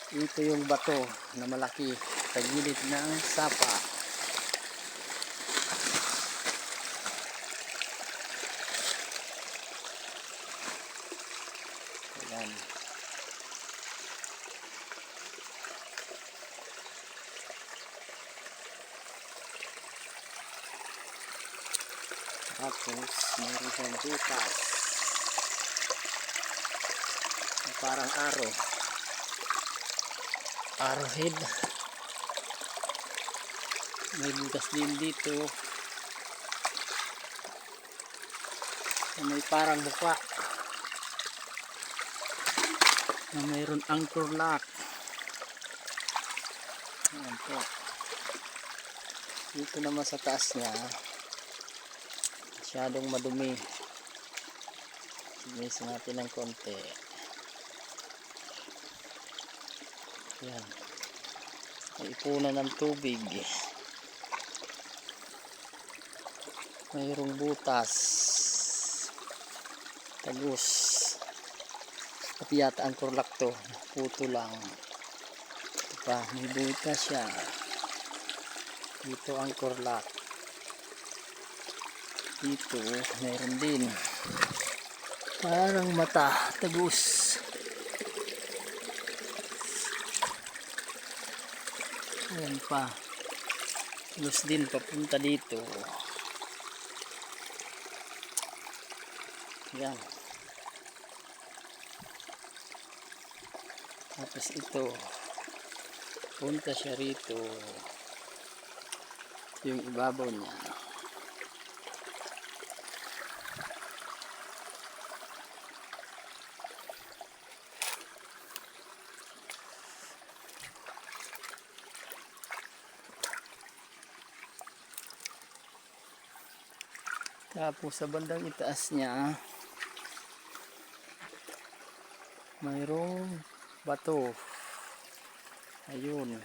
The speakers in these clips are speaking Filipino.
Ito yung bato na malaki sa gilid ng sapa. Ayan. Tapos meron siyang butas na parang arrowhead. May butas din dito na may parang buka na mayroon anchor lock. Ayan po. Dito naman sa taas niya masyadong madumi. Sinis natin ng konti. Ayan. May ipunan ng tubig. Mayroong butas. Tagus. At yata ang kurlak to. Puto lang. Ito pa, may butas siya. Dito ang kurlak. Dito, mayroon din. Parang mata. Tagus. Ayan pa. Tagus din papunta dito. Ayan. Tapos ito. Punta siya rito. Yung ibabaw niya. Tapos sa bandang itaas niya mayroong bato. Ayun.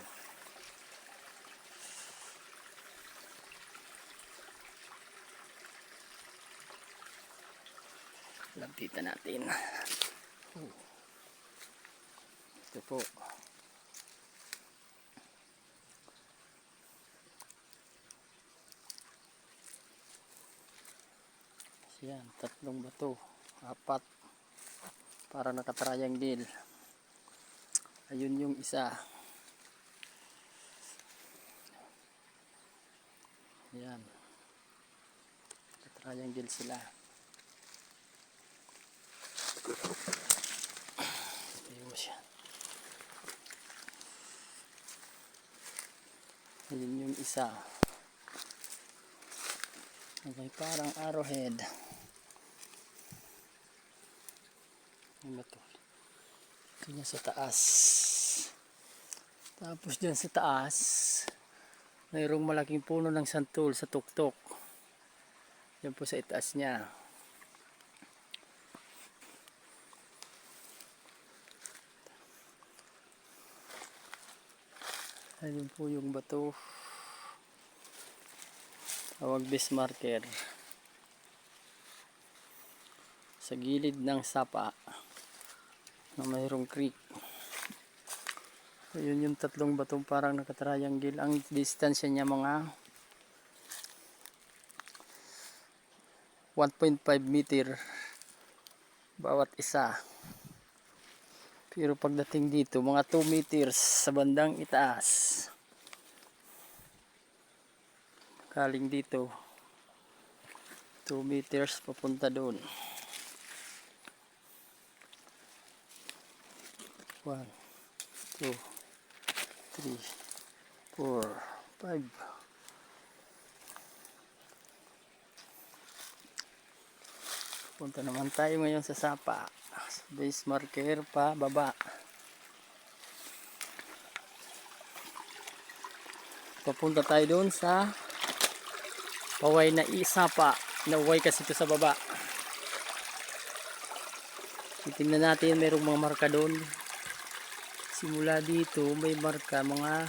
Lapitan natin. Ito po. Yan, tatlong bato, 4 para nakatriangle. Ayun yung isa. Yan, nakatriangle sila. Ayun siya. Ayun yung isa. Okay, parang arrowhead. Ano to? Ito niya sa taas. Tapos dyan sa taas mayroong malaking puno ng santol sa tuktok. Yan po sa itaas niya. Ayun po yung bato. Tawag Bismarcker. Sa gilid ng sapa na mayroong creek. Ayun yung tatlong batong parang nakatriangle. Ang distansya niya mga 1.5 meter bawat isa. Pero pagdating dito mga 2 meters sa bandang itaas. Galing dito 2 meters papunta doon. 1, 2, 3, 4, 5. Punta naman tayo ngayon sa sapa. Bismarcker pa baba. Papunta tayo doon sa paway na isapa. Nauway kasi ito sa baba. Titingnan natin, mayroong mga marka doon. Simula dito may marka mga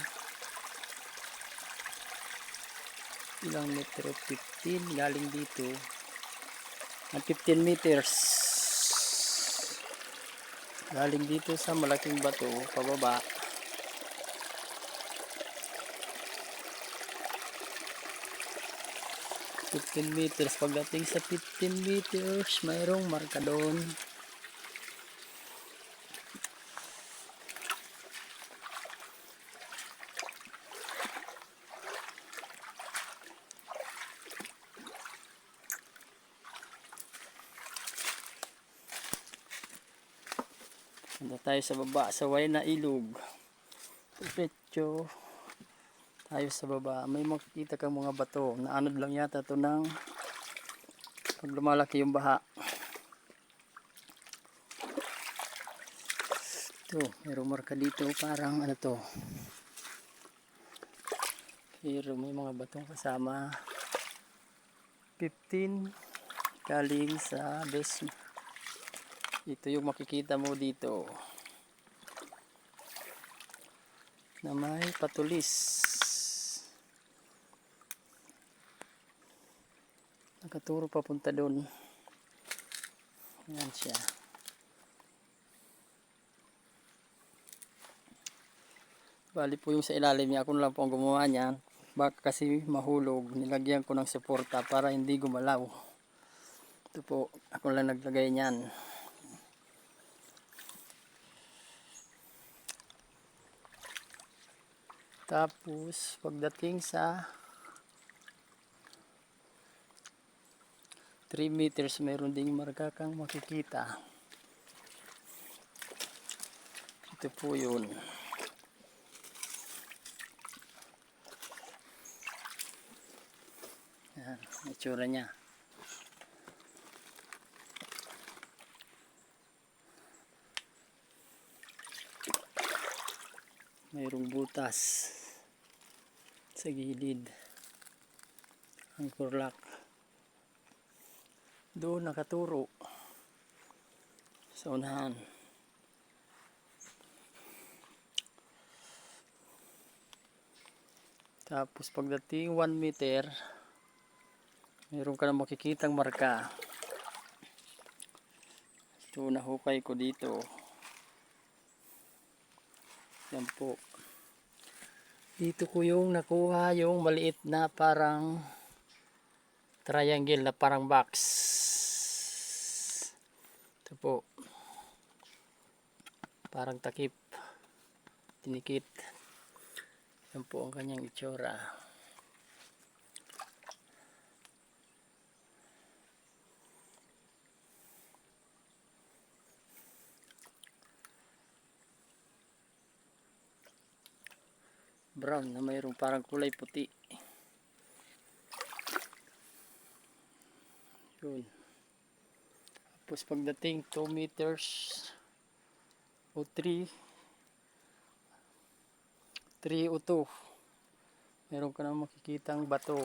ilang metro, 15 galing dito. 15 meters galing dito sa malaking bato pababa. 15 meters. Pagdating sa 15 meters, mayroong marka doon. Punta tayo sa baba, sa way na ilog. Diretso tayo sa baba. May makikita kang mga bato. Naanod lang yata ito ng pag lumalaki yung baha. Ito, mayroong marka dito. Parang ano to. Pero may mga batong kasama. 15 galing sa basement. Ito yung makikita mo dito na may patulis. Nakaturo papunta doon. Yan siya. Bali po yung sa ilalim niya. Ako na lang po ang gumawa niyan. Baka kasi mahulog. Nilagyan ko ng suporta para hindi gumalaw. Ito po. Ako lang naglagay niyan. Tapos pagdating sa 3 meters mayroon ding marka kang makikita. Ito po yun. Yan, itsura niya. Mayroong butas sa gilid. Ang kurlak. Doon nakaturo sa unahan. Tapos pagdating 1 meter, mayroon ka na makikitang marka. Ito nahukay ko dito. Yan po. Dito ko yung nakuha yung maliit na parang triangle na parang box. Ito po. Parang takip. Tinikit. Yan po ang kanyang itsura. Brown na mayroong parang kulay puti. Yun. Tapos pagdating 2 meters o 3 o 2 meron ka na makikitang bato.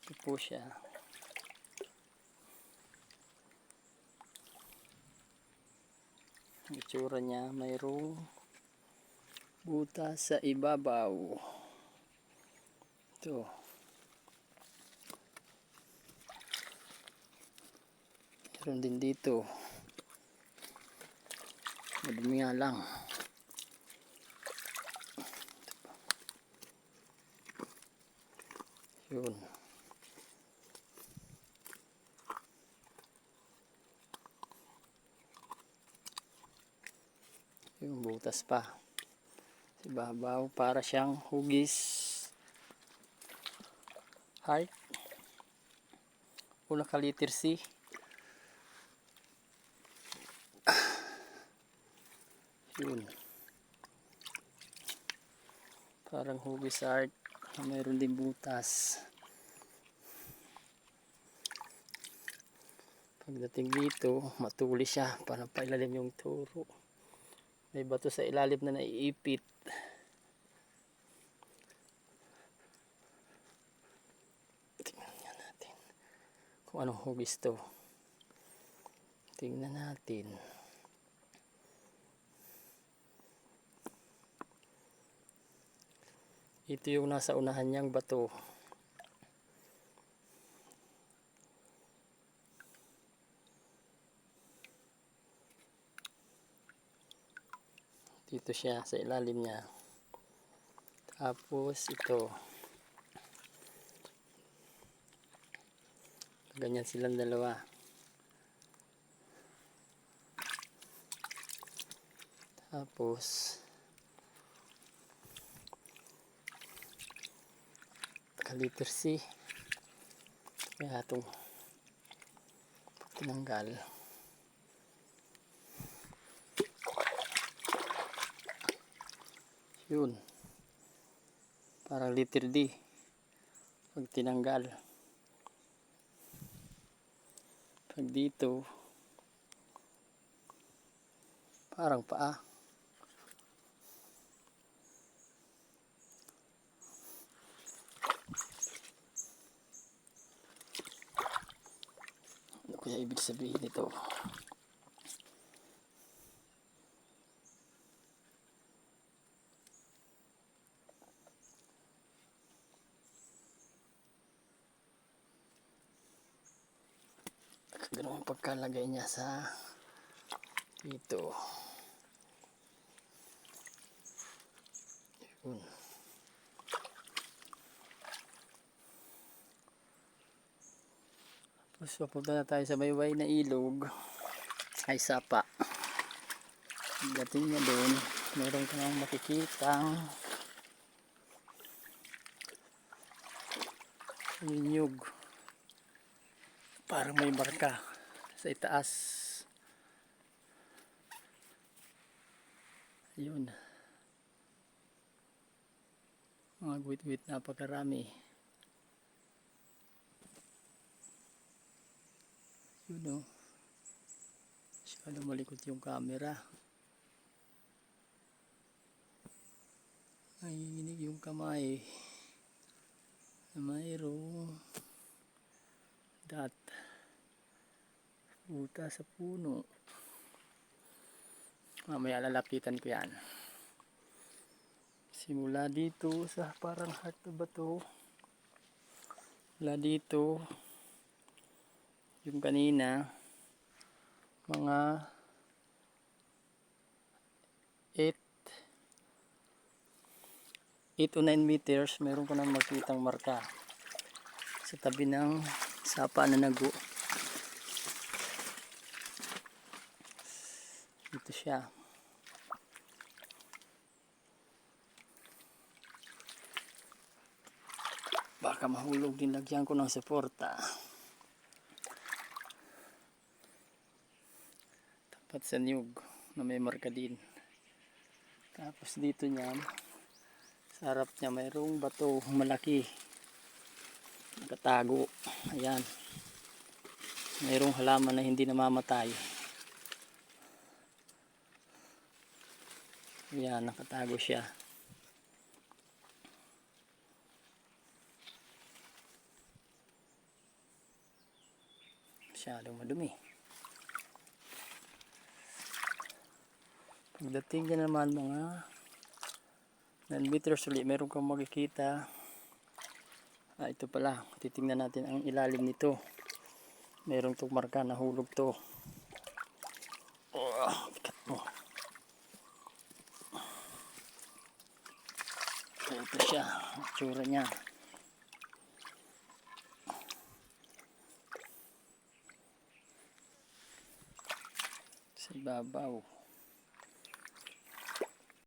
Ito po siya. Ang itsura niya mayroong butas sa ibabaw. Ito. Meron din dito. Madumi nga lang. Yun. Yung butas pa. Sa ibabaw para siyang hugis. Heart. O nakaliter C. Yun. Parang hugis heart. Mayroon din butas. Pagdating dito, matulis siya. Parang pailalim yung turo. May bato sa ilalim na naiipit. Tingnan natin kung anong hugis to. Tingnan natin. Ito yung nasa unahan niyang bato. Dito siya sa ilalim niya. Tapos ito. Ganyan silang dalawa. Tapos letter C. Kaya itong tinanggal. Yun. Parang letter D. Pag tinanggal. Pag dito, parang paa. Ano kaya ibig sabihin nito? Ganun ang pagkalagay niya sa dito. Yun. Tapos papunta na tayo sa bayway na ilog. Ay sapa. Dating niya doon, meron ka nang makikitang linyog. Parang may barka sa itaas. Ayun. Mga guwit-guwit, napakarami. Yun o. Masyado malikot yung camera. Nanginginig yung kamay. Na mayroong buta sa puno. Mamaya lalapitan ko yan. Simula dito sa parang heart na bato. Mula dito, yung kanina, mga 8 to 9 meters, meron ko nang makitang marka sa tabi ng sapa na nago. Ito siya. Baka mahulog din, lagyan ko ng suporta. Tapat sa niyog na may marka din. Tapos dito niyan, sa harap niya mayroong bato malaki. Nakatago. Ayan. Mayroong halaman na hindi namamatay. Ayan, nakatago siya. Masyadong madumi. Pagdating dyan naman mga 9 meters ulit, meron kang makikita. Ito pala, titingnan natin ang ilalim nito. Merong itong marka, nahulog to. Bigat mo. Ito siya, ang tsura niya. Sa ibabaw.